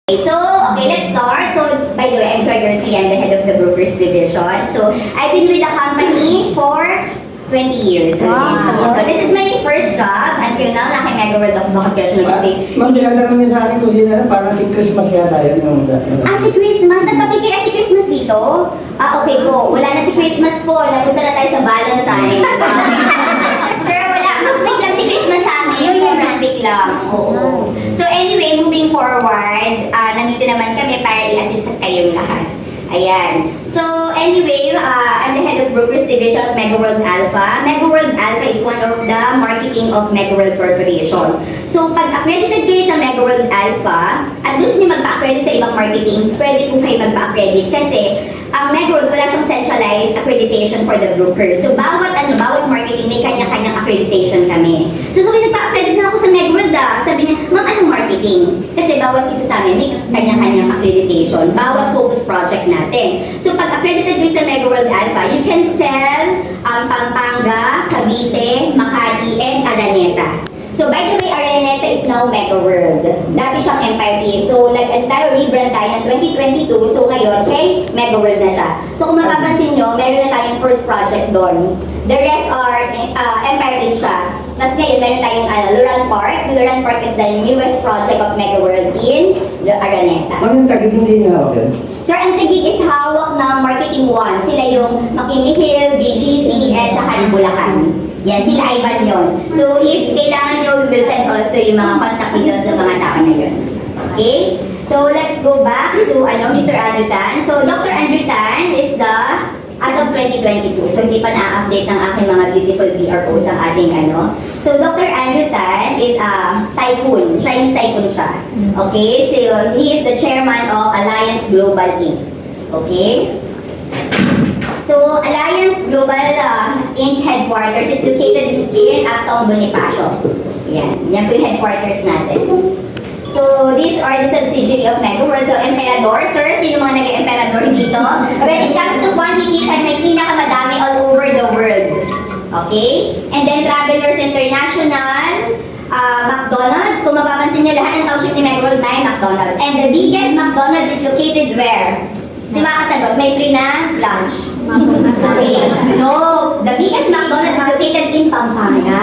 Okay, let's start. So, by the way, I'm Joy Garcia. I'm the head of the Brokers Division. So, I've been with the company for 20 years. Wow. So, this is my first job. Until now, naka Mega World of Vocational State. Ma'am, tinatanong niyo sa akin kung sino na, parang si Christmas yata yun yung... Si Christmas. Nagpapigay si Christmas dito? Okay po. Wala na si Christmas po. Napunta na tayo sa Valentine. Sir, wala. Mag-pick lang si Christmas sa amin. Sobrang pick lang. Oo. So anyway, moving forward, nandito naman kami para i-assist kayong lahat. Ayan. So anyway, I'm the head of Brokers Division of Mega World Alpha. Mega World Alpha is one of the marketing of Mega World Corporation. So pag accredited kayo sa Mega World Alpha at gusto niyo magpa-accredit sa ibang marketing, pwede po kayo magpa-accredit kasi ang Mega World wala siyang centralized accreditation for the broker. So bawat marketing may kanya-kanyang accreditation kami. So nagpa-accredit na ako sa Mega World Sabi niya, ma'am, anong marketing? Kasi bawat isa sa amin may kanya-kanyang accreditation. Bawat focus project natin. So pag accredited kayo sa Mega World Alpha, you can sell Pampanga, Cavite, Makati, and Araneta. So by the way, Araneta is now Mega World. Dati siyang Empire East. So nag-entire rebrand tayo ng 2022. So ngayon, kay Mega World na siya. So kung mapapansin nyo, meron na tayong first project doon. The rest are Empire East siya. Tapos ngayon, meron tayong Luran Park. Luran Park is the newest project of Mega World in Araneta. Ma'am, yung tagig hindi niya hawak. Sir, ang Taguig is hawak ng Marketing One. Sila yung McKinley Hill, BGC, at saka ng Bulacan. Yan, sila Ivan yun. So, if kailangan nyo, we will send also yung mga contact details ng mga tao na yun. Okay? So, let's go back to Mr. Andrew Tan. So, Dr. Andrew Tan is the, as of 2022, so hindi pa na-update ng aking mga beautiful BROs ang ating So, Dr. Andrew Tan is a tycoon. Chinese tycoon siya. Okay? So, he is the chairman of Alliance Global Inc. Okay? So, Alliance Global Inc. headquarters is located in Uptown Bonifacio. Yan. Yan po yung headquarters natin. So, these are the subsidiary of Mega World. So, Emperador, sir, sino mga nag-Emperador dito? When it comes to quantity, siya may pinakamadami all over the world. Okay? And then, Travelers International, McDonald's. Kung mapapansin nyo, lahat ng township ni Mega World na McDonald's. And the biggest McDonald's is located where? Si makasagot, may free na lunch. Okay. No, the biggest McDonald's is located in Pampanga.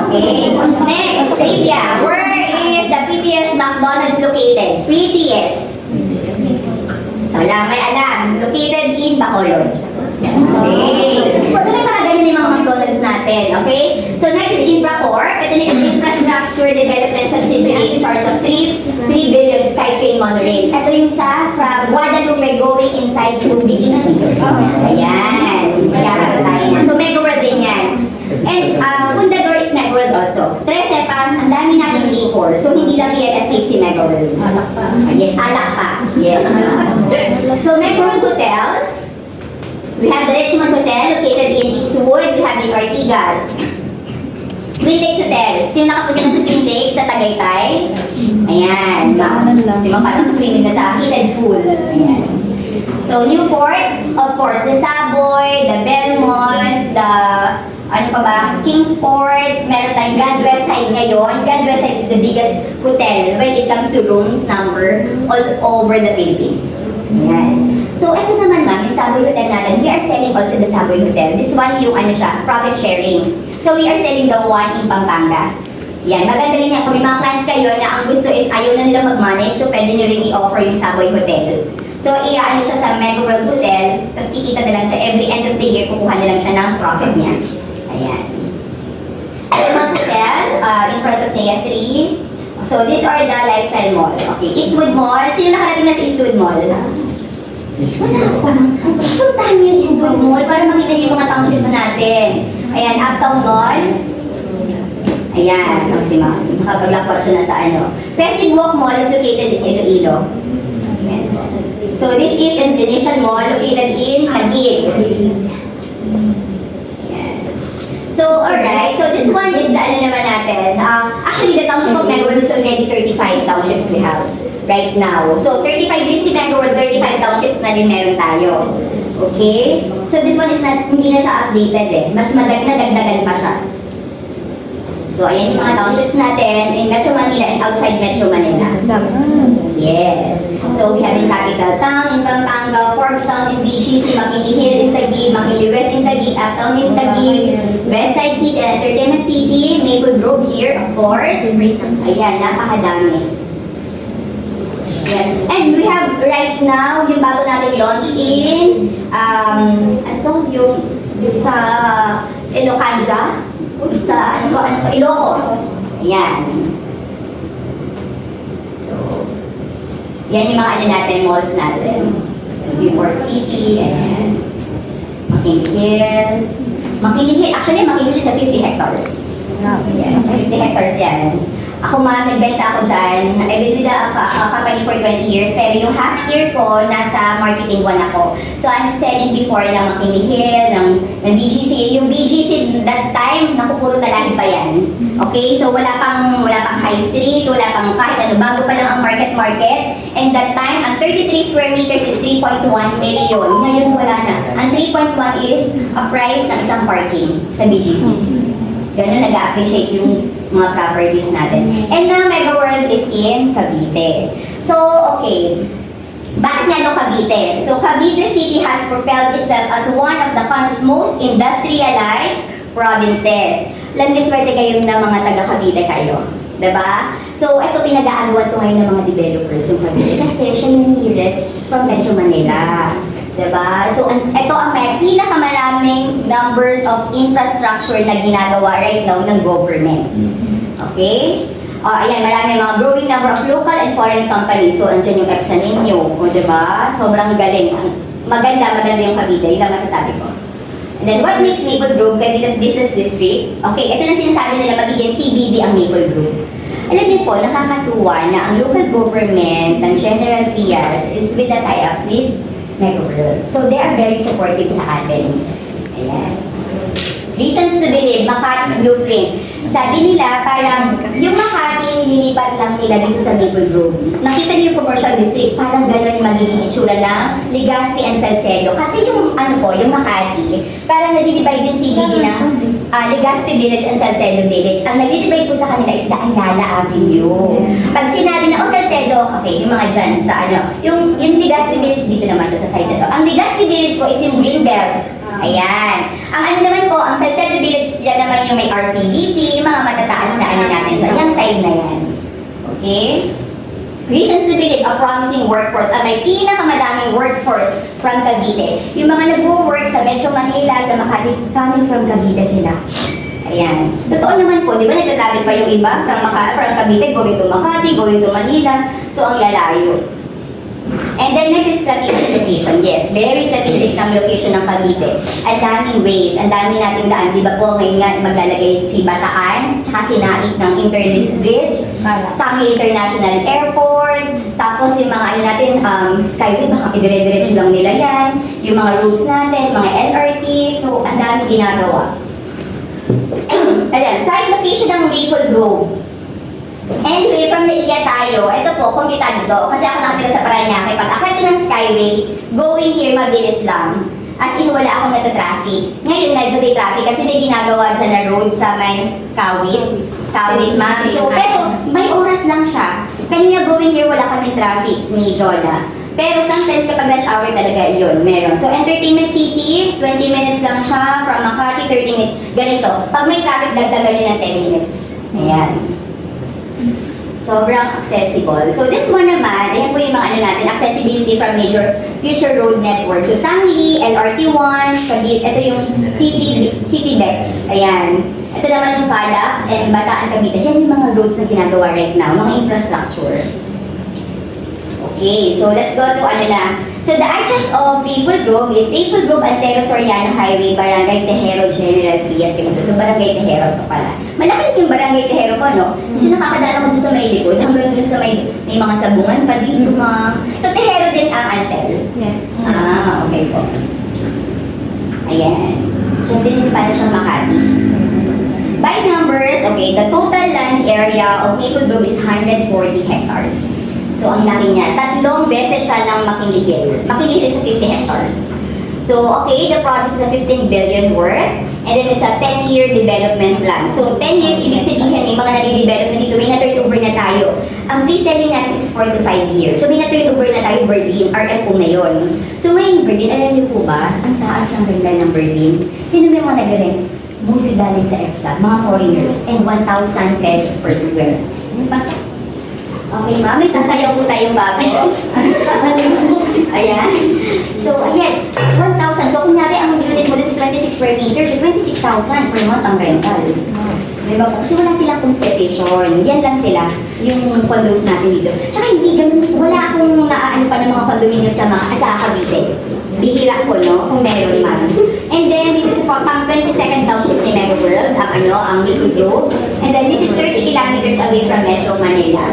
Okay. Next, trivia. Where is the prettiest McDonald's located? Prettiest. So, lang, may alam. Located in Bacolod. Okay. So, may mga ganyan yung mga McDonald's natin. Okay? So, next is Infracorp. Ito na yung Infrastructure Development Subsidiary in charge of 3 billion Skytrain monorail. Ito yung from Guadalupe going inside to BGC. Ayan. Kaya tayo na. So, Mega World din yan. And fundador is Mega World also. Tres Cepas, ang dami natin liquor. So, hindi lang real estate si Mega World. Alak pa. Yes, alak pa. Yes. So, Mega World Hotels. We have the Richmond Hotel located in Eastwood. We have the Ortigas. Twin Lakes Hotel. Sino nakapunta na sa Twin Lakes sa Tagaytay? Ayan. Sino parang swimming na sa heated pool. Ayan. So, Newport, of course, the Savoy, the Belmont, the Kingsport, meron tayong Grand West Side ngayon. Grand West Side is the biggest hotel when it comes to rooms number all over the Philippines. Ayan. So, ito naman ma'am, yung Savoy Hotel natin, we are selling also the Savoy Hotel. This one yung profit sharing. So, we are selling the one in Pampanga. Yan, maganda rin yan. Kung may mga clients kayo na ang gusto is ayaw na nila mag-manage, so pwede nyo rin i-offer yung Savoy Hotel. So, siya sa Mega World Hotel, tapos kikita na lang siya, every end of the year, kukuha na lang siya ng profit niya. Ayan. Belmont Hotel, in front of Nea 3. So, these are the lifestyle mall. Okay, Eastwood Mall. Sino nakarating na sa Eastwood Mall? Puntahan niyo yung Eastwood Mall para makita niyo yung mga townships natin. Ayan, Uptown Mall. Ayan, si ma'am. Nakapaglakwat siya na sa Festive Walk Mall is located in Iloilo. Ayan. So, this is Venetian Mall located in Taguig. So, alright. So, this one is the naman natin. Actually, the township of Mega World is already 35 townships we have right now. So, 35 years si Mega World, 35 townships na rin meron tayo. Okay? So, this one is hindi na siya updated Mas nadagdagan pa siya. So, ayan yung mga townships natin in Metro Manila and outside Metro Manila. Yes. So we have in Capital Town in Pampanga, Forbes Town in BGC, Makili Hill in Taguig, Makili West in Taguig, Uptown in Taguig, Westside City and Entertainment City, Maple Grove here, of course. Ayan, napakadami. Yan. And we have right now, yung bago nating launch in, yung sa Ilocanja, sa Ilocos. Ayan. So, yan yung mga natin, malls natin. Newport City, and Makili Hill. Actually, Makili Hill sa 50 hectares. Yan, 50 hectares yan. Ako nagbenta ako dyan. I've been with the company for 20 years, pero yung half year ko, nasa marketing 1 ako. So I'm selling before ng Makili Hill, ng BGC. Yung BGC that time, naku, puro talahi pa yan. Okay, so wala pang high street, wala pang kahit ano, bago pa lang ang market. And that time, ang 33 square meters is 3.1 million. Ngayon wala na. Ang 3.1 is a price ng isang parking sa BGC. Ganun nag-appreciate yung mga properties natin. And now, Mega World is in Cavite. So, okay. Bakit nga no Cavite? So, Cavite City has propelled itself as one of the country's most industrialized provinces. Alam niyo, swerte kayo na mga taga-Cavite kayo. Diba? So, ito pinag-aagawan to ngayon ng mga developers yung Cavite kasi siya yung nearest from Metro Manila. Diba? So, ito ang may pinakamaraming numbers of infrastructure na ginagawa right now ng government. Okay? Ayan, marami mga growing number of local and foreign companies. So, andyan yung EPSA ninyo. O, diba? Sobrang galing. Maganda yung Cavite. Yun lang masasabi ko. And then, what makes Maple Grove Cavite's business district? Okay, ito na sinasabi nila magiging CBD ang Maple Grove. Alam niyo po, nakakatuwa na ang local government ng General Trias is with a tie-up with Mega World. So, they are very supportive sa atin. Ayan. Reasons to believe, Makati's blueprint. Sabi nila, parang yung Makati, nililipat lang nila dito sa Maple Grove. Nakita niyo yung commercial district, parang gano'n yung magiging itsura ng Legazpi and Salcedo. Kasi yung, yung Makati, parang nagdi-divide yung CBD na Legazpi Village and Salcedo Village. Ang nagdi-divide po sa kanila is the Ayala Avenue. Pag sinabi na, Salcedo, okay, yung mga dyan sa yung Legazpi Village, dito naman siya sa side na to. Ang Legazpi Village po is yung Greenbelt. Ayan. Ang naman po, ang Salcedo Village, yan naman yung may RCBC, yung mga matataas na natin dyan. Yung side na yan. Okay? Reasons to believe, a promising workforce. May pinakamadaming workforce from Cavite. Yung mga nag-work sa Metro Manila, sa Makati, coming from Cavite sila. Ayan. Totoo naman po, di ba nagtatravel pa yung iba from Cavite, going to Makati, going to Manila. So, ang lalayo. And then next is strategic location. Yes, very strategic ng location ng Cavite. Ang daming ways, ang dami nating daan. Di ba po ngayon nga maglalagay si Bataan, tsaka si Naik ng Interlink Bridge, Sangli International Airport, tapos yung mga natin, Skyway, baka idire-diretso lang nila yan, yung mga roads natin, mga LRT, so ang dami ginagawa. Ayan, side location ng Maple Grove. Anyway, from the iya tayo, ito po, computado to. Kasi ako nakatira sa Paranaque. Pag akit ng Skyway, going here, mabilis lang. As in, wala akong nata-traffic. Ngayon, medyo may traffic kasi may ginagawa dyan na road sa may Kawit. Kawit, ma'am. So, pero may oras lang siya. Kanina going here, wala kaming traffic ni Jonah. Pero sometimes kapag rush hour talaga yun, meron. So, Entertainment City, 20 minutes lang siya. From Makati, 30 minutes. Ganito. Pag may traffic, dagdagan yun ng 10 minutes. Ayan. Sobrang accessible. So this one naman, ayan po yung mga natin, accessibility from major future road network. So Sangli, LRT1, Cavite, ito yung City Bex, ayan. Ito naman yung Calax and Bataan Cavite. Yan yung mga roads na ginagawa right now, mga infrastructure. Okay, so let's go to So the address of Maple Grove is Maple Grove Antero Soriano Highway, Barangay Tejero, General Trias. So Barangay Tejero ito pala. Malaki yung Barangay Tejero ko, no? Kasi nakakadala ko dyan sa may likod, hanggang dun sa may mga sabungan pa dito, So Tejero din ang Antel? Yes. Okay po. Ayan. So din para siyang Makati. By numbers, okay, the total land area of Maple Grove is 140 hectares. So, ang laki niya. 3 beses siya ng Makili Hill. Makili Hill is 50 hectares. So, okay, the project is a 15 billion worth. And then it's a 10-year development plan. So, 10 years, ibig sabihin, may mga nade-develop na dito. May na-turnover na tayo. ang pre-selling natin is 4 to 5 years. So may na-turnover na tayo Berlin, RFO na yon. So ngayon Berlin, alam niyo po ba, ang taas ng renta ng Berlin. Sino may mga nag-rent? Mostly galing sa EPSA, mga foreigners, and 1,000 pesos per square. Ano pasok? Okay ma'am, may sasayaw po tayong bago. Ayan. So ayan, 1,000. So kunyari ang unit mo dun is 26 square meters, so 26,000 per month ang rental. Diba po? Kasi wala silang competition. Yan lang sila, yung condos natin dito. Tsaka hindi ganun, wala akong naaano pa ng mga condominium sa Cavite. Bihira po, no? Kung meron man. And then, this is pang 22nd township ni Mega World, ang Maple Grove. And then, this is 30 kilometers away from Metro Manila.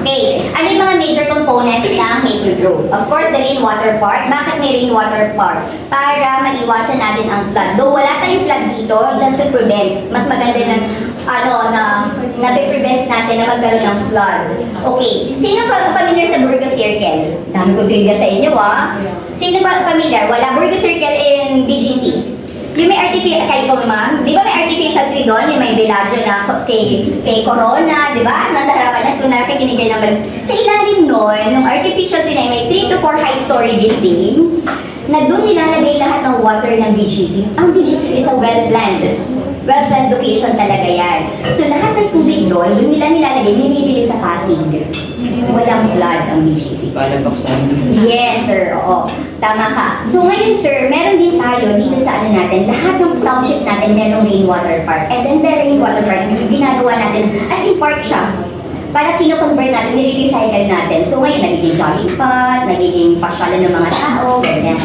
Okay, ano yung mga major components ng Maple Grove? Of course, the rainwater park. Bakit may rainwater park? Para maiwasan natin ang flood. Though wala tayong flood dito, just to prevent. Mas maganda na-prevent natin na magkaroon ng flood. Okay, sino pa familiar sa Burgos Circle? Dami ko trivia sa inyo, Sino pa familiar? Wala Burgos Circle in BGC. Yung may artificial, kay ko ma'am, di ba may artificial tree doon? Yung may Bellagio na kay Corona, di ba? Nasa harapan yan, kung nakikinig kayo naman. Sa ilalim nun, yung artificial tree na may 3 to 4 high-story building, na doon nilalagay lahat ng water ng BGC. Ang BGC is a well-planned location talaga yan. So lahat ng tubig doon nila nilalagay, nilililis sa Pasig. Walang flood ang BGC. Yes, sir. Oo. Tama ka. So ngayon, sir, meron din tayo dito sa ano natin, lahat ng township natin merong rainwater park. And then the rainwater park, yung ginagawa natin, as in park siya. Para kino-convert natin, nire-recycle natin. So ngayon, nagiging jogging path, nagiging pasyalan ng mga tao, ganyan.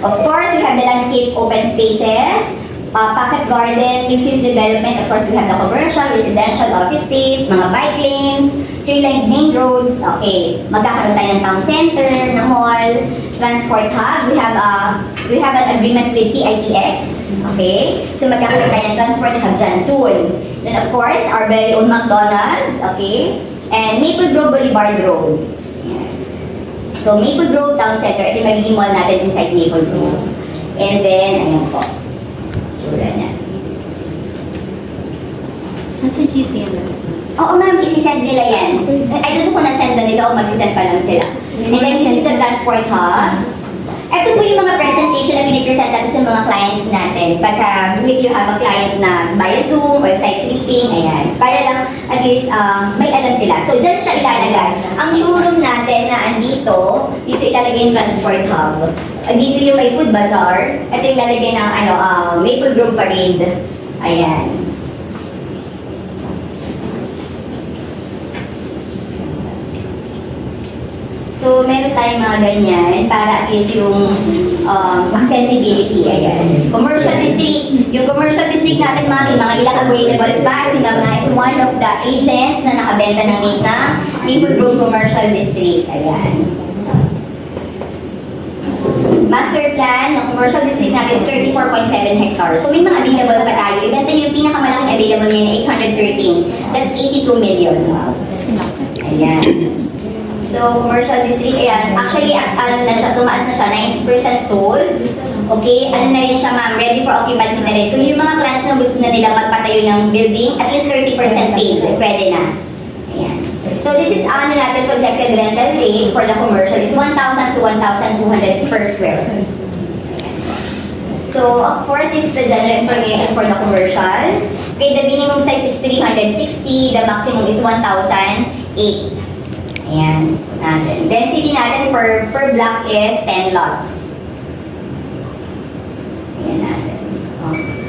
Of course, we have the landscape open spaces, pocket garden, mixed-use development. Of course, we have the commercial, residential, office space, mga bike lanes, three-line main roads. Okay, magkakaroon tayo ng town center, na mall, transport hub. We have an agreement with PITX. Okay, so magkakaroon tayo ng transport hub dyan soon. Then of course, our very own McDonald's. Okay, and Maple Grove Boulevard Road. Yan. So Maple Grove Town Center, ito yung magiging mall natin inside Maple Grove. And then, ayan po. Ganyan. Nasa GCM na? Oo ma'am, isi-send nila yan. I don't know kung na-send na nila o mag-send pa lang sila. And then this is the transport hub. Ito po yung mga presentation na pinipresent natin sa mga clients natin. Pagka if you have a client na via Zoom or site tripping, ayan. Para lang at least may alam sila. So dyan siya ilalagay. Ang showroom natin na andito, dito ilalagay yung transport hub. Dito yung may food bazaar. Ito yung lalagay ng Maple Grove Parade. Ayan. So, meron tayong mga ganyan para at least yung accessibility. Ayan. Commercial district. Yung commercial district natin, ma'am, yung mga ilang available ba? Si ma'am nga is one of the agents na nakabenta ng Maple Grove Commercial District. Ayan. Master plan ng commercial district natin is 34.7 hectares. So may mga available pa tayo. Ibenta yung pinakamalaking available ngayon na 813. That's 82 million. Ayan. So commercial district, ayan. Actually, ano na siya, tumaas na siya, 90% sold. Okay, ano na rin siya ma'am, ready for occupancy na rin. Kung yung mga clients na gusto na nila magpatayo ng building, at least 30% paid, pwede na. Ayan. So this is ano natin projected rental rate for the commercial is 1,000 to 1,200 per square. So of course this is the general information for the commercial. Okay, the minimum size is 360, the maximum is 1,008. Ayan natin. Density natin per block is 10 lots. So yan natin.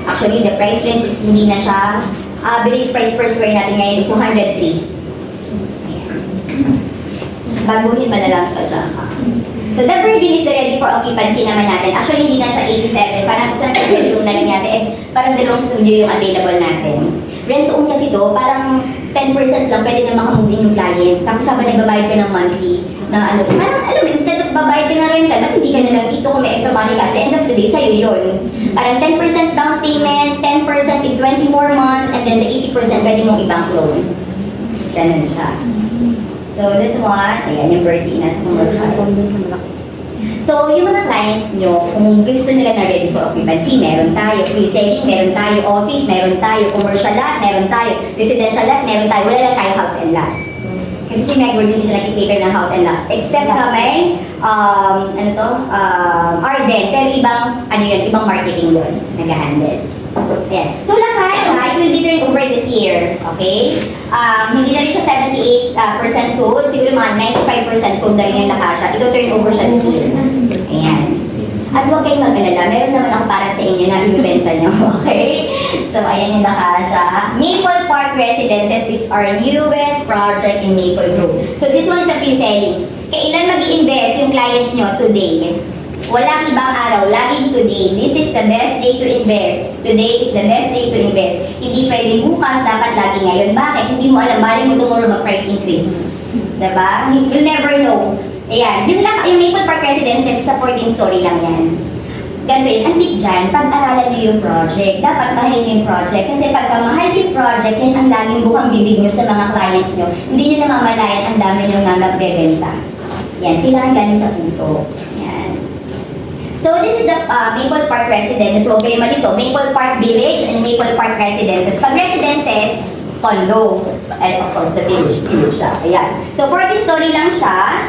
Actually the price range is hindi na siya, average price per square natin ngayon is 103. Baguhin mo na lang ito dyan. So the Verdin is the ready for occupancy naman natin. Actually, hindi na siya 87. Parang isang bedroom na lang natin. Parang dalawang studio yung available natin. Rent-to-own kasi to, parang 10% lang pwede na makamove yung client. Tapos habang nagbabayad ka ng monthly, na ano, parang alam mo, instead of babayad ka ng rental, ba't hindi ka na lang dito kung may extra money ka at the end of the day, sa'yo yun. Parang 10% down payment, 10% in 24 months, and then the 80% pwede mong i-bank loan. Ganun siya. So this one, ayan yung Bertina sa commercial. So yung mga clients nyo, kung gusto nila na ready for occupancy, meron tayo. Pre-selling, meron tayo. Office, meron tayo. Commercial lot, meron tayo. Residential lot, meron tayo. Wala lang tayo house and lot. Kasi si Meg hindi siya nakikita ng house and lot. Except sa may, Arden. Pero ibang, ibang marketing yun, nag-handle. Ayan. So, Lacacia, it will be turned over this year. Okay? Hindi na rin siya 78% sold. Siguro mga 95% sold na rin yung Lacacia. Ito turn over siya this year. Ayan. At huwag kayong mag-alala. Meron naman ako para sa inyo na ibibenta nyo. Okay? So, ayan yung Lacacia. Maple Park Residences is our newest project in Maple Grove. So, this one is a pre-selling. Kailan mag-i-invest yung client nyo? Today. Walang ibang araw, laging today. This is the best day to invest. Today is the best day to invest. Hindi pwedeng bukas, dapat lagi ngayon. Bakit? Hindi mo alam, bali mo tomorrow mag-price increase. Diba? You'll never know. Ayan, yung Maple Park Residences sa 14-story lang yan. Ganito yun, ang tip dyan, pag-aralan nyo yung project, dapat mahalin nyo yung project. Kasi pagka mahal yung project, yan ang laging bukang bibig nyo sa mga clients nyo. Hindi nyo namamalayan, ang dami nyo nga nagbebenta. Yan, kailangan galing sa puso. Yan. So this is the Maple Park Residences. So kayo malito, Maple Park Village and Maple Park Residences. Pag residences, condo. And of course, the village siya. Ayan. So 14-story lang siya.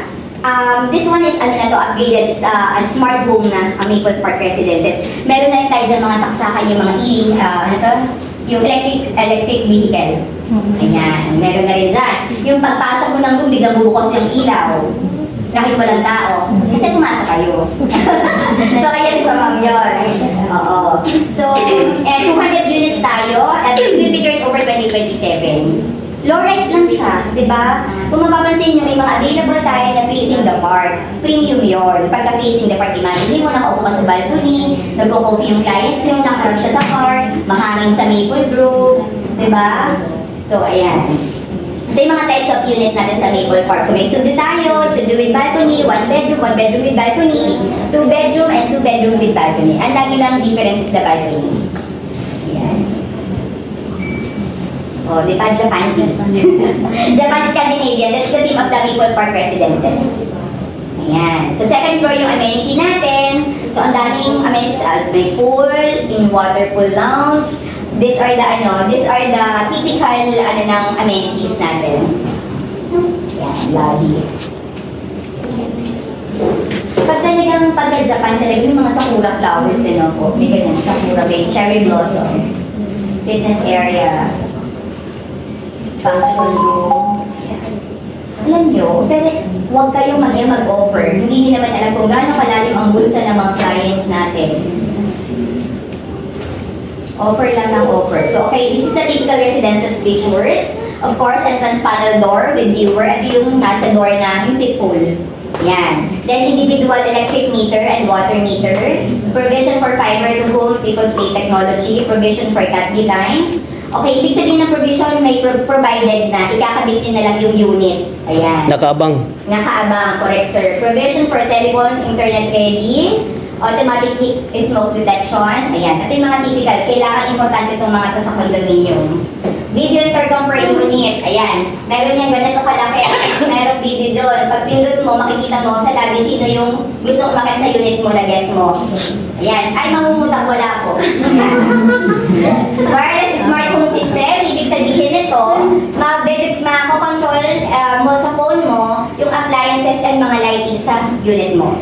This one is upgraded. It's a smart home na ang Maple Park Residences. Meron na rin tayo dyan mga saksakan, yung mga yung electric vehicle. Ayan, meron na rin dyan. Yung pagpasok mo ng room, biglang bubukos yung ilaw. Kahit walang tao. Kasi pumasok kayo. So, ayan siya, ma'am, yun. Oo. So, 200 units tayo. At this will be turned over 2027. Low-rise lang siya, di ba? Kung mapapansin nyo, may mga available tayo na facing the park. Premium yun. Pagka facing the park, imagine mo, nakaupo ka sa balcony, nagko-coffee yung client nyo, nakarap siya sa park, mahangin sa Maple Grove, di ba? So, ayan. Ito yung mga types of unit natin sa Maple Park. So, may studio tayo, studio with balcony, one bedroom with balcony, 2 bedroom, and 2 bedroom with balcony. Ang lagi lang difference is the balcony. Ayan. Oh, di ba? Japan. Japan, Scandinavia. That's the theme of the Maple Park Residences. Ayan. So, second floor yung amenity natin. So, ang daming amenities. May pool, in water pool lounge. These are the typical ng amenities natin. Ayan, lobby. Pag Japan talaga yung mga sakura flowers, po. May ganyan, sakura, may cherry blossom. Fitness area. Function room. Alam nyo, pero huwag kayong mag-offer. Hindi nyo naman alam kung gaano kalalim ang bulsa ng mga clients natin. Offer lang ng offer. So, okay, this is the typical residences pictures. Of course, entrance panel door with viewer. Ito yung nasa door na yung peephole. Yan. Then, individual electric meter and water meter. Provision for fiber to home, triple play technology. Provision for cut-view lines. Okay, ibig sabihin ng provision, may provided na, ikakabit nyo na lang yung unit. Ayan. Nakaabang. Nakaabang, correct sir. Provision for telephone, internet ready, automatic smoke detection. Ayan, ito yung mga typical. Kailangan importante itong mga to sa condominium. Video intercom per unit. Ayan, meron yan ganito kalaki. Meron video doon. Pag pindot mo, makikita mo sa lagi sino yung gusto umakit sa unit mo na guest mo. Ayan, ay mangungutang wala po. Wireless smart home system, ibig sabihin nito, makakontrol mo sa phone mo yung appliances and mga lighting sa unit mo.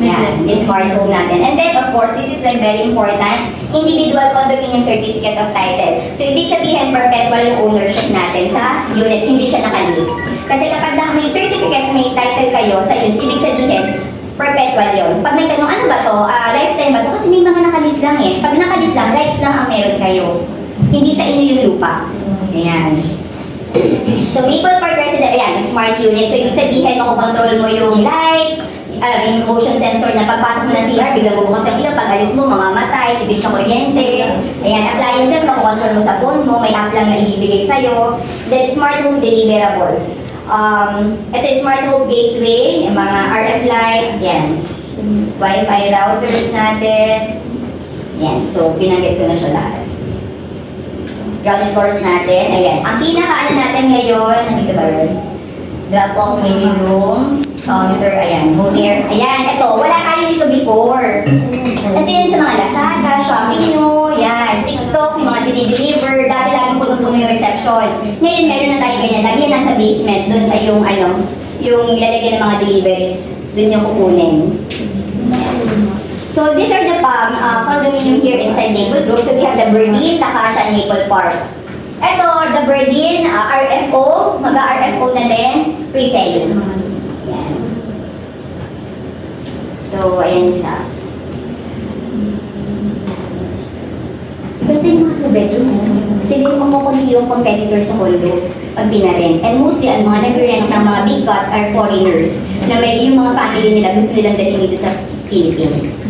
Yan, yung smart home natin. And then, of course, this is like very important, individual condominium certificate of title. So, ibig sabihin, perpetual yung ownership natin sa unit, hindi siya nakalis. Kasi kapag may certificate, may title kayo sa unit, ibig sabihin, perpetual yun. Pag may tanong, ano ba to? Lifetime ba to? Kasi may mga nakalis lang eh. Pag nakalis lang, rights lang ang meron kayo. Hindi sa inyo yung lupa. Ayan. So, Maple Park Resident, ayan, smart unit. So, ibig sabihin, makokontrol mo yung lights, may motion sensor na pagpasok mo ng CR, biglang bubukas yung ilaw, pag alis mo, mamamatay, tibig sa kuryente. Ayan, appliances, makokontrol mo sa phone mo, may app lang na ibibigay sa'yo. Then, smart home deliverables. Ito yung smart home gateway, yung mga RF light, yan. Wi-Fi routers natin. Yan, so pinanggit ko na siya lahat. Ground floors natin, ayan. Ang pinaka natin ngayon, nandito ba yun? Drop-off living room. Counter, ayan. Holding, ayan, ito. Wala tayo dito before. Ito yun sa mga Lazada, Shopee nyo, yan, TikTok, yung mga dinideliver. Dati laging punong-puno yung reception. Ngayon, meron na tayo ganyan. Lagi yan nasa basement. Doon ay yung, yung lalagyan ng mga deliveries. Doon yung kukunin. So, these are the condominium here inside Maple Grove. So, we have the Berdin, La Casa, and Maple Park. Ito, the Berdin, RFO. Mag-RFO na din. Pre-selling. Yan. So, ayan siya. Ganda yung mga two-bedroom. Sila yung kumukundi yung competitor sa condo pag binarent. And mostly, ang mga nag-rent ng mga big cots are foreigners na may yung mga family nila gusto nilang dalhin dito sa Philippines.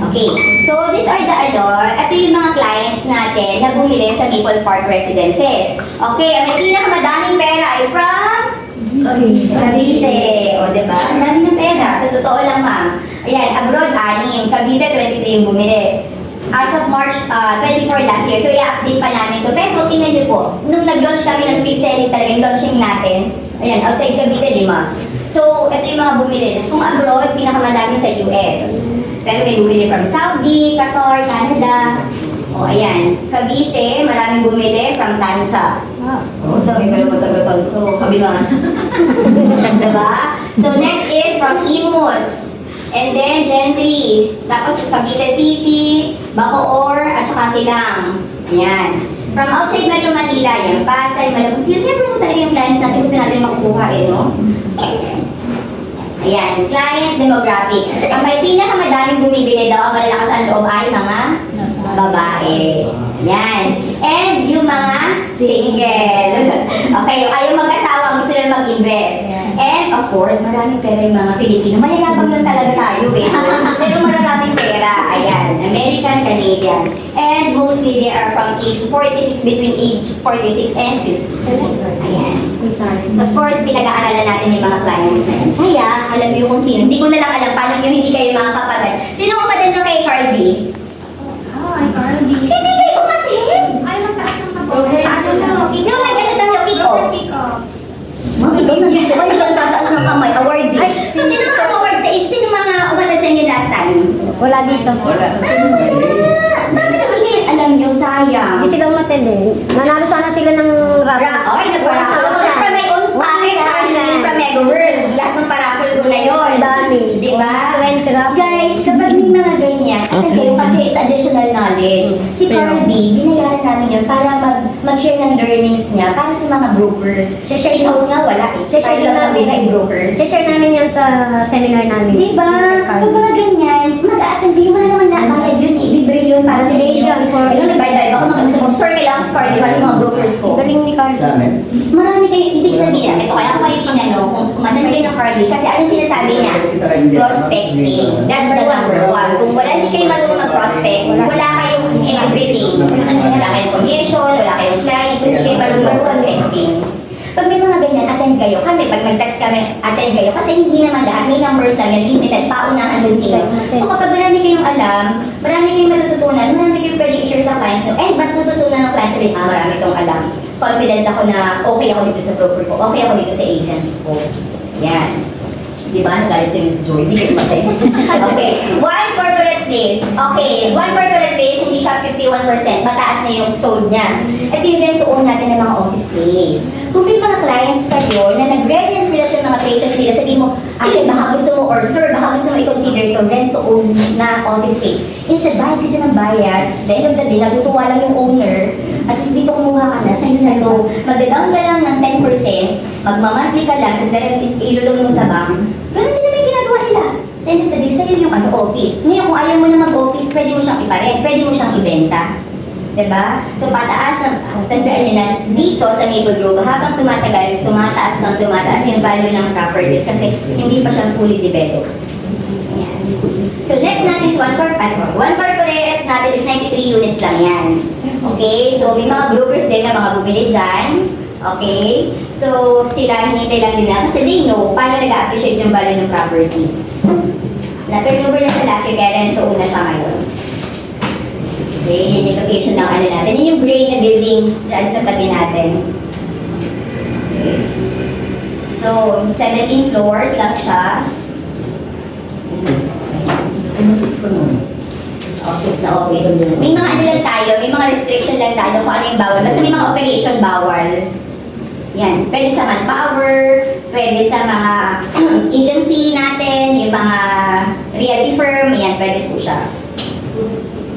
Okay, so these are the ito yung mga clients natin na bumili sa Maple Park Residences. Okay, ang may pinakamadaming pera ay from Cavite. O, diba? Ang dami ng pera. Sa totoo lang, ma'am. Ayan, abroad, 6. Cavite, 23 yung bumili. As of March 24 last year. So, i-update pa namin to. Pero tingnan nyo po, nung nag-launch kami ng pre-selling talaga, yung launching natin, ayan, outside Cavite, 5. So, ito yung mga bumili. Kung abroad, pinakamadami sa US. Pero may bumili from Saudi, Qatar, Canada. O, ayan. Cavite, maraming bumili from Tansa. Oh, dami pala matagatol. So, kabila. Diba? So, next is from Imus. And then, Gentry. Tapos, Cavite City, Bacoor, at saka Silang. Ayan. From outside Metro Manila, yan. Pasay, Malabog. Yun, never mo talaga yung clients natin. Gusto natin makukuha no? Ayan. Client demographic. Ang may pinakamadaming bumibili daw, malalakas ang loob ay mga babae. Ayan. And yung mga single. Okay, ayaw mag-asawa, gusto nila mag-invest. And of course, maraming pera yung mga Filipino. Mayayabang lang talaga tayo eh. Pero maraming pera. Ayan. American, Canadian. And mostly they are from age 46, between age 46 and 50. Ayan. So of course, pinag-aaralan natin yung mga clients na yan. Kaya, alam niyo kung sino. Hindi ko na lang alam paano nyo hindi kayo makakapagod. Sino umatid na kay Cardi? Ay, Cardi. Hindi kayo umatid! Ay, magtaas ng kapag. Sa ano na? Ikaw nag-ano tayo, kick-off. Kick-off. Ma'am, ikaw nandito ka, hindi ka tataas ng kamay. Awardee. Ay, Sino mga award sa inyo? Sino mga umatid sa inyo last time? Wala dito. Bakit kami ngayon? Alam nyo, sayang. Hindi sila umatid eh. Nanalo sana sila ng Ay, nagparakol ko. Siyempre may packet hashtag from Mega World. Lahat ng parakol ko na yun. Ang dami. Diba? 20 raffle. Guys, kapag may mga ganyan, kasi it's additional knowledge. Si Cardi, binayaran namin yun para mag-share ng learnings niya para sa mga brokers. Siya in-house nga, wala eh. Share Tayo lang namin. ay brokers. share namin yan sa seminar namin. Diba? Pag mga ganyan, mag-a-attend kayo, wala naman bayad yun eh. Libre yun para sa Donation for- Ikaw nagbayad ako nakamusta mo, sir, kailangan ko sa Cardi para sa mga brokers ko. Galing ni Carl. Sa amin. Marami kayo, ibig sabihin, ito kaya ko kayo tinanong kung kumandan kayo ng Cardi kasi ano sinasabi niya? Prospecting. That's the number one. Kung wala, hindi kayo marunong mag-prospect, wala kayong everything. Wala kayong commission, wala kayong client, kung hindi kayo marunong mag-prospecting. Pag may mga ganyan, attend kayo. Kami, pag nag-text kami, attend kayo. Kasi hindi naman lahat, may numbers lang yan, limited, paunahan doon sila. So kapag marami kayong alam, marami kayong matututunan, marami kayong pwedeng i-share sa clients nyo, and matututunan ng clients, sabihin, marami kong alam. Confident ako na okay ako dito sa broker ko, okay ako dito sa agents ko. Yan. Di ba? Nagalit si Miss Joy, hindi kayo matay. Okay. One corporate place. Okay. One corporate place, hindi siya 51%. Mataas na yung sold niya. Ito yung rent to own natin ng mga office place. Kung may mga clients kayo na nag-rent sila sa mga places nila, sabihin mo, ay, baka gusto mo, or sir, baka gusto mo i-consider ito rent to own na office space. Instead, bayad ka dyan ng bayad. Dahil of the day, natutuwa lang yung owner. At least dito kumuha ka na, sa'yo na ito. Magda-down ka lang ng 10%, magmamonthly ka lang, tapos the rest is ilulong mo sa bank. Ganun din naman yung ginagawa nila. At the end of the day, sa'yo yung office. Ngayon, kung ayaw mo na mag-office, pwede mo siyang iparent, pwede mo siyang ibenta. Diba? So, pataas na, tandaan nyo na, dito sa Maple Grove, habang tumatagal, tumataas yung value ng properties kasi hindi pa siya fully developed. Ayan. So, next natin is one corporate natin is 93 units lang yan. Okay? So, may mga brokers din na mga bumili dyan. Okay? So, sila hinintay lang din na kasi they know paano nag-appreciate yung value ng properties. Na-turnover na siya last year, kaya rent-to-own na siya ngayon. Okay, yun yung location ng ano natin. Yun yung gray na building dyan sa tabi natin. Okay. So, 17 floors lang siya. Office na office. May mga ano lang tayo, may mga restriction lang tayo kung ano yung bawal. Basta may mga operation bawal. Yan, pwede sa manpower, pwede sa mga agency natin, yung mga realty firm, yan, pwede po siya.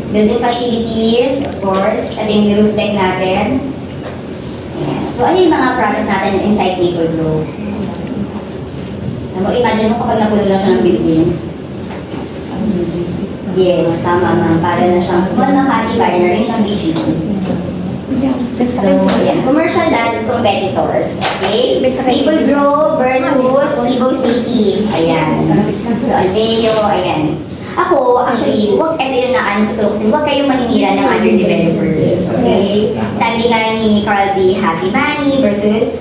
Building facilities, of course, at yung roof deck natin. Yan. So, ano yung mga projects natin inside Maple Grove? Imagine mo kapag napuno lang siya ng building. Yes, tama ma'am. Para na siyang small Makati, para na rin siyang BGC. So, yan. Commercial lands competitors. Okay? Maple Grove versus Igo City. Ayan. So, Aldeo, ayan. Ako, actually, ito yung tutulong ko sa inyo. Huwag kayong maninira ng other developers. Okay? Sabi nga ni Carl D. Happy Money versus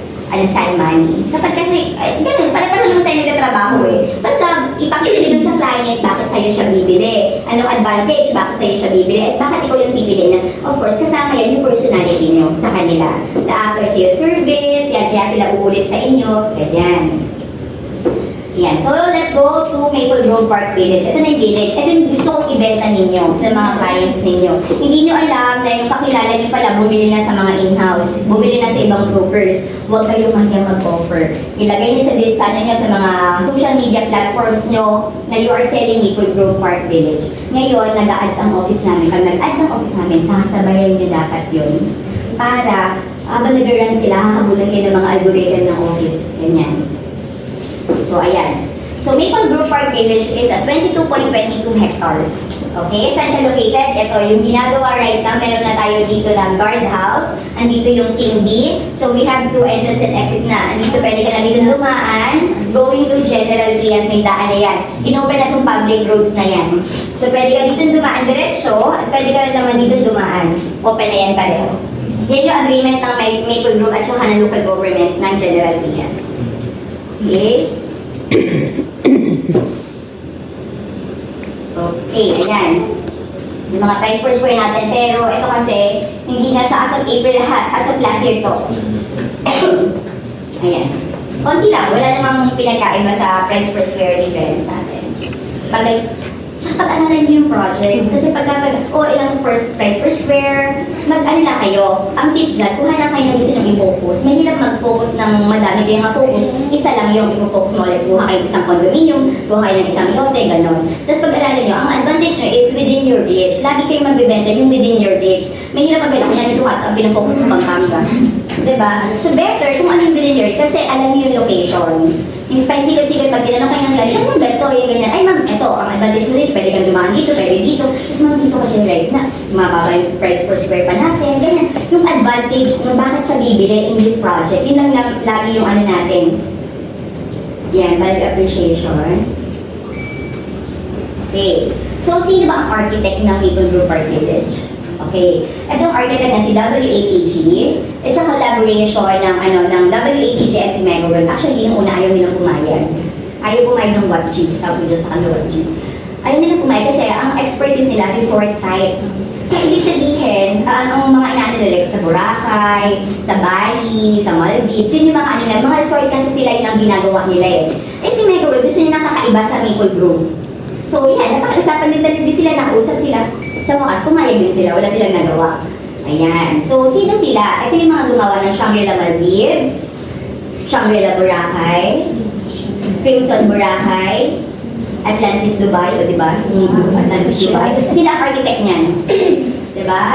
San Money. Kapag kasi, ganun, para-para naman tayo nagtatrabaho eh. Basta, ipakita nyo sa client bakit sa'yo siya bibili. Anong advantage, bakit sa'yo siya bibili, at bakit ikaw yung bibili na, of course, kasama yan yung personality nyo sa kanila. The after sales service, yan, kaya sila uulit sa inyo, ganyan. Yan. So, let's go to Maple Grove Park Village. Ito na yung village. Ito yung gusto kong ibenta ninyo sa mga clients ninyo. Hindi nyo alam na yung kakilala nyo pala bumili na sa mga in-house, bumili na sa ibang brokers. Huwag kayong mahiya mag-offer. Ilagay nyo sa nyo sa mga social media platforms nyo na you are selling Maple Grove Park Village. Ngayon, nag-a-ads ang office namin. Pag nag-ads ang office namin, sasabayan nyo dapat yun. Para, habang nag-run sila, hahabulan kayo ng mga algorithm ng office. Ganyan. So, ayan. So, Maple Grove Park Village is at 22.22 hectares. Okay? Saan siya located? Ito, yung ginagawa right now, meron na tayo dito ng guardhouse. Andito yung King B. So, we have 2 entrance and exit na. Andito, pwede ka na dito dumaan. Going to General Trias, may daan na yan. Inopen na itong public roads na yan. So, pwede ka dito dumaan diretsyo, at pwede ka na naman dito dumaan. Open na yan pareho. Yan yung agreement ng Maple Grove at saka ng local government ng General Trias. Okay? Okay, ayan. Yung mga price per square natin. Pero ito kasi, hindi na siya as of April, as of last year to. Ayan. Konti lang, wala namang pinagkaiba sa price per square difference natin. Tsaka pag-aralan niyo yung projects. Kasi ilang price per square, mag-ano lang kayo. Ang tip dyan, kuha lang kayo na gusto nyo i-focus. Mahirap mag-focus ng madami kayong ma-focus. Isa lang yung i-focus mo ulit. Kuha kayo ng isang condominium, kuha kayo ng isang lote, gano'n. Tapos pag-aralan nyo, ang advantage nyo is within your reach. Lagi kayong magbibenta yung within your reach. Mahirap mag-benta kung yan ito ang pinafocus ng Pampanga. Diba? So better kung ano yung within your reach kasi alam nyo yung location. Yung paisigot-sigot, pag tinanong kayo ng galing, saan yung ganito, yung ganyan, ay ma'am, ito, ang advantage mo dito, pwede kang dumaan dito, pwede dito. Tapos ma'am, dito kasi right na, mababa yung price per square pa natin, ganyan. Yung advantage, kung bakit siya bibili in this project, yun lang lagi yung ano natin. Yan, value appreciation. Okay. So, sino ba ang architect ng Maple Grove Park Village? Okay. Itong architect na si WATG, it's a collaboration ng WATG at Mega World. Actually, yung una ayaw nilang pumayag. Ayaw pumayag ng WATG, tawag dyan sa kanila WATG. Ayaw nilang pumayag kasi ang expertise nila resort type. So, ibig sabihin, ang mga inaanilalik sa Boracay, sa Bali, sa Maldives, yun yung mga mga resort kasi sila yun ang ginagawa nila eh. Eh si Mega World, gusto nyo nakakaiba sa Maple Grove. So, yan, napaka-usapan din sila, nakausap sila. Sa wakas, pumayag din sila, wala silang nagawa. Ayan. So, sino sila? Ito yung mga gumawa ng Shangri-La Maldives, Shangri-La Boracay, Crimson Boracay, Atlantis Dubai, o diba? Atlantis Dubai. Sila ang architect niyan. Diba?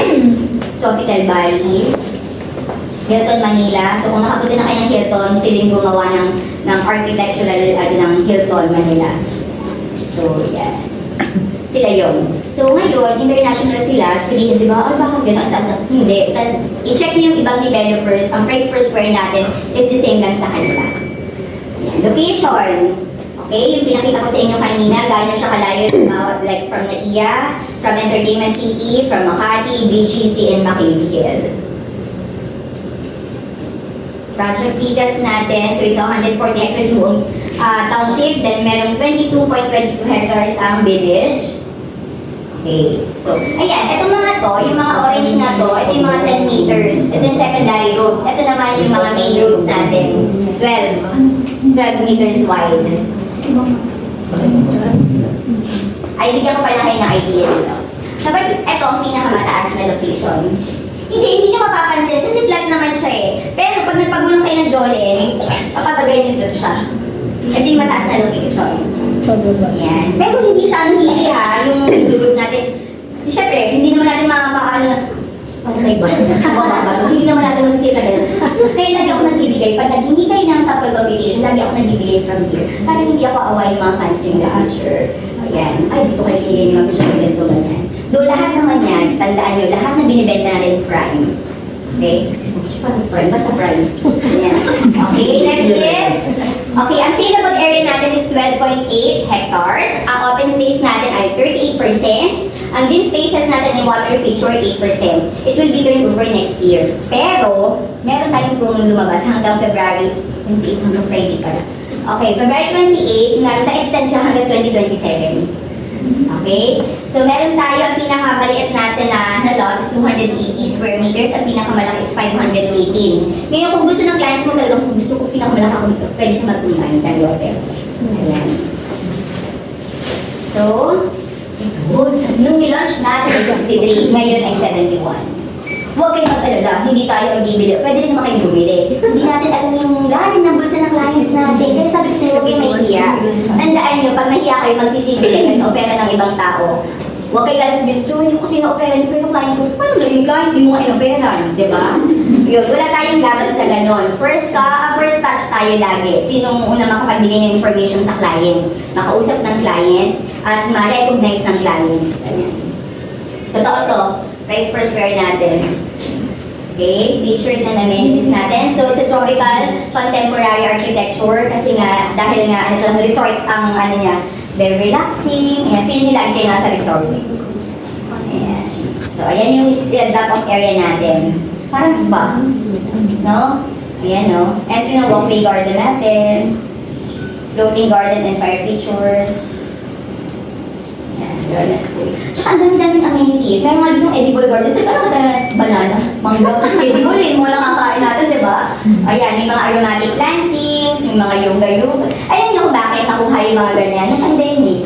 Sofitel Bali, Hilton Manila. So, kung nakapunta na kayo ng Hilton, sila yung gumawa ng architectural ng Hilton Manila. So, yan. Sila yon. So, ngayon, international sila, sabihin, di ba, bakit gano'n? Hindi. I-check niyo yung ibang developers, ang price per square natin is the same lang sa kanila. Yan. Location. Okay, yung pinakita ko sa inyo kanina, gano'n siya kalayo about like from NAIA, from Entertainment City, from Makati, BGC, and McKinley Hill. Project details natin, so it's 140 hectares yung township, then merong 22.22 hectares ang village. Okay, so, ayan, itong mga to, yung mga orange na to, ito yung mga 10 meters, ito yung secondary roads, ito naman yung mga main roads natin, 12. 12 meters wide. Ay, bigyan ko pala kayo ng idea dito. Dapat ito ang pinakamataas na location. Hindi nyo mapapansin kasi flat naman siya eh. Pero pag nagpagulong kayo ng Jolene, papabagay dito siya. Ito yung mataas na location. Yan. Pero hindi siya ang hili ha, yung group natin. Siyempre, hindi naman natin makakaano na, paano kayo ba? Hindi naman natin masisita ganun. Kaya lagi ako nagbibigay. Pag hindi kayo ng sample computation, lagi ako nagbibigay from here. Para hindi ako awayin mga fans in the future. Ayan. Ay, dito kayo binigay ng mga gusto ganito, ganyan. Doon lahat naman yan, tandaan nyo, lahat na binibenta natin prime. Okay? Parang prime, basta prime. Ayan. Okay, next is, okay, ang saleable area natin is 12.8 hectares. Ang open space natin ay 38%. Ang green spaces natin yung water feature 8%. It will be turned over next year. Pero, meron tayong promo lumabas hanggang February 28 hanggang Friday pala. Okay, February 28, nag-extend siya hanggang 2027. Okay? So, meron tayo ang pinakamaliit natin na lot is 280 square meters. Ang pinakamalaki is 518. Ngayon, kung gusto ng clients mo talagang kung gusto ko pinakamalaki ako dito, pwede siya magpuntahan. Dalawa pero. Ayan. So, nung nilaunch natin ay 53, ngayon ay 71. Huwag kayong mag-alala, hindi tayo ang bibili. Pwede rin naman kayong bumili. Hindi natin alam yung lalim ng bulsa ng clients natin. Kaya sabi ko sa'yo, huwag kayong mahihiya. Tandaan nyo, pag nahiya kayo, magsisisi kayo ng opera ng ibang tao. Huwag kayo lang, Miss Joy, kung sino opera niyo, pero client ko, paano na yung client? Hindi mo nga inoperan, di ba? Yun, wala tayong laban sa ganon. First touch tayo lagi. Sinong una makapagbigay ng information sa client? Makausap ng client at ma-recognize ng client. Ayan. Totoo to. Price per square natin. Okay, features and amenities natin. So, it's a tropical, contemporary architecture kasi nga, dahil nga, ano to, resort ang ano niya, very relaxing. Ayan, feel nyo lagi kayo nasa resort. Ayan. So, ayan yung drop-off area natin. Parang spa. No? Ayan, no? And yung walkway garden natin. Floating garden and fire features. Wellness pool. Tsaka ang dami-daming amenities. Meron nga ditong edible garden. Saan ka na banana? Mangga? Edible eh. Mo lang kakain natin, di ba? Ayan, may mga aromatic plantings, may mga yoga-yoga. Ayan nyo kung bakit nakuha yung mga ganyan. Yung pandemic.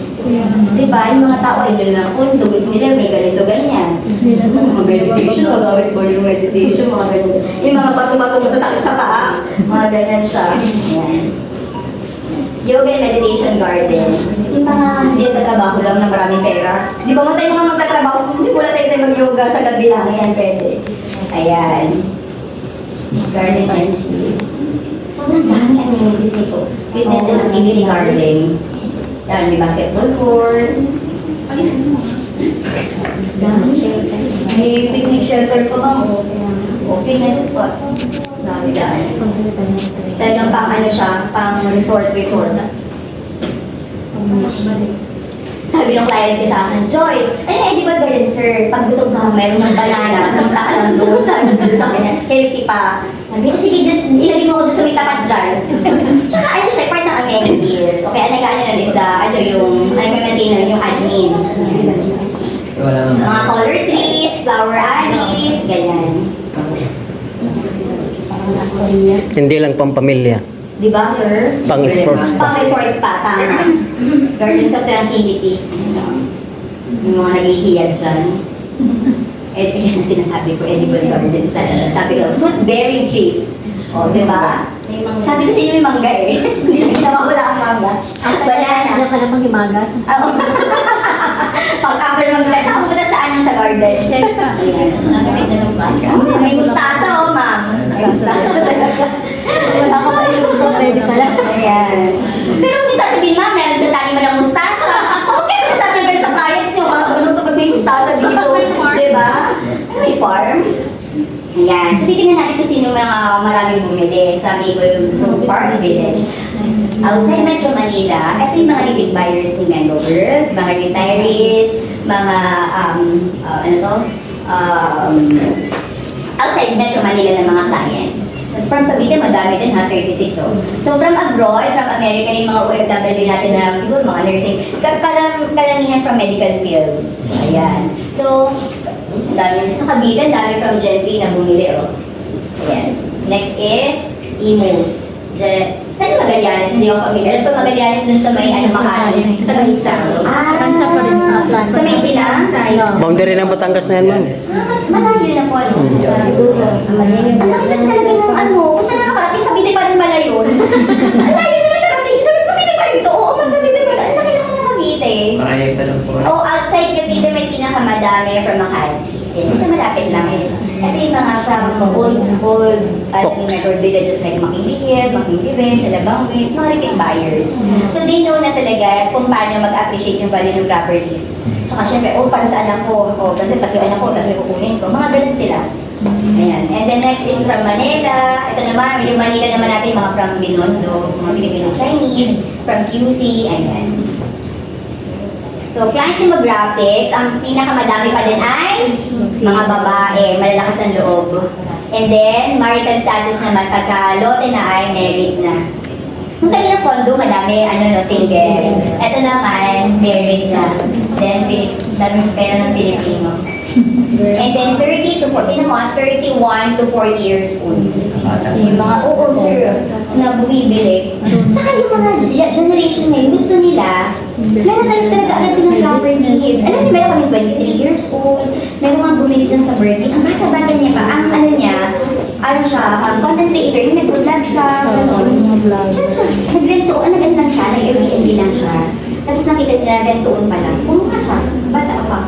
Di ba? Yung mga tao ay lang kung gusto nila may ganito ganyan. Mga meditation, magawit mo yung meditation, mga ganyan. Yung mga bato-bato mo sa sakit sa paa. Mga ganyan siya. Ayan. Yoga and meditation garden. Yung mga hindi nagtatrabaho lang ng maraming pera. Di ba mo tayo mga magtatrabaho? Hindi wala tayo mag-yoga sa gabi lang. Ayan, pwede. Ayan. Garden entry. Sobrang dami amenities nito. Fitness and activity garden. Yan, may basketball court. Dami shelter. May picnic shelter pa ba mo? O, fitness spot. Dami-dami. Talagang pang ano siya, pang resort. Sabi ng client ko sa akin, Joy, ay edible garden sir, pag gutom ka, mayroon ng banana, pumunta ka lang doon, sabi ko sa kanya, healthy pa. Sabi ko, sige, dyan, ilagay mo ko dyan sa may tapat dyan. Tsaka ano siya, part ng amenities. Okay, ang nag-ano yun is the, ano yung, maintain yung admin. Mga color trees, flower alleys, ganyan. Hindi lang pampamilya. Di ba, sir? Pang-sports pa. Pang-resort pa, tama. Gardens of Tranquility. Yung mga naghihiyad dyan. Eh, yan ang sinasabi ko, edible gardens. Sabi ko, fruit-bearing trees. O, di ba? Sabi ko sa inyo may mangga eh. Hindi lang nawawala ang mangga. Wala siya ka namang himagas. Oo. Pag-after mag-lunch, ako pupunta saan sa garden? May mustasa, oh, ma'am. May mustasa talaga. Wala ka pa yung pwede pala. Ayan. Pero kung sasabihin, ma'am, meron siya taniman ng mustasa. Okay, sasabi na kayo sa client nyo, ha? Ano ito pag may mustasa dito? Diba? May farm. Ayan. So, titingnan natin kung sino mga maraming bumili sa Maple Park Village. Outside Metro Manila, ito yung mga repeat buyers ni Mango World, mga retirees, mga, outside Metro Manila ng mga clients. From Cavite, madami din ha, 36 oh. So from abroad, from America, yung mga OFW natin na siguro mga nursing, karamihan from medical fields. Ayan. So, dami sa Cavite, dami from Gentry na bumili oh. Ayan. Next is Imus. Saan yung Magallanes? Hindi ako familiar. Alam ko Magallanes dun sa may ano, Makati. Tagansa. Tagansa pa rin. Sa may silang? Boundary ng Batangas na yan, ma'am. Malayo na po, ano? Ang laki kasi talaga ng ano, kung saan nakarating, Cavite pa rin pala yun. Ang layo na nakarating, sabi ko, Cavite pa rin to. Oo, Cavite pa rin. Ang laki naman ng Cavite. Marayag lang po. Oh, outside Cavite may pinakamadami from Makati. Kasi malapit lang eh. Ito yung mga from old, neighborhood villages like Makinlikid, Makinlibe, Salabangwis, mga repeat buyers. So they know na talaga kung paano mag-appreciate yung value ng properties. Tsaka syempre, para sa anak ko, ganito, pati yung anak ko, ganito kukunin ko. Mga ganun sila. Ayan. And then next is from Manila. Ito naman, yung Manila naman natin, mga from Binondo, mga Filipino-Chinese, from QC, ayan. So, client demographics, ang pinakamadami pa din ay mga babae, malalakas ang loob. And then, marital status naman, pagka lote na ay married na. Kung kayo ng condo, madami, single. Ito naman, married na. Then, daming pera ng Pilipino. And then, 30 to 40, 31 to 40 years old. Yung mga, sir, na bumibili. Tsaka yung mga generation ngayon, gusto nila, meron talaga agad silang properties. Alam niyo, meron kami 23 years old, meron mga bumili dyan sa birthday. Ang bata-bata niya pa, ang content creator, yung nag-vlog siya, gano'n. Nag-rento, nag-ano lang siya, nag-Airbnb lang siya. Tapos nakita nila, rentoon pa lang. Pumunta siya, bata pa.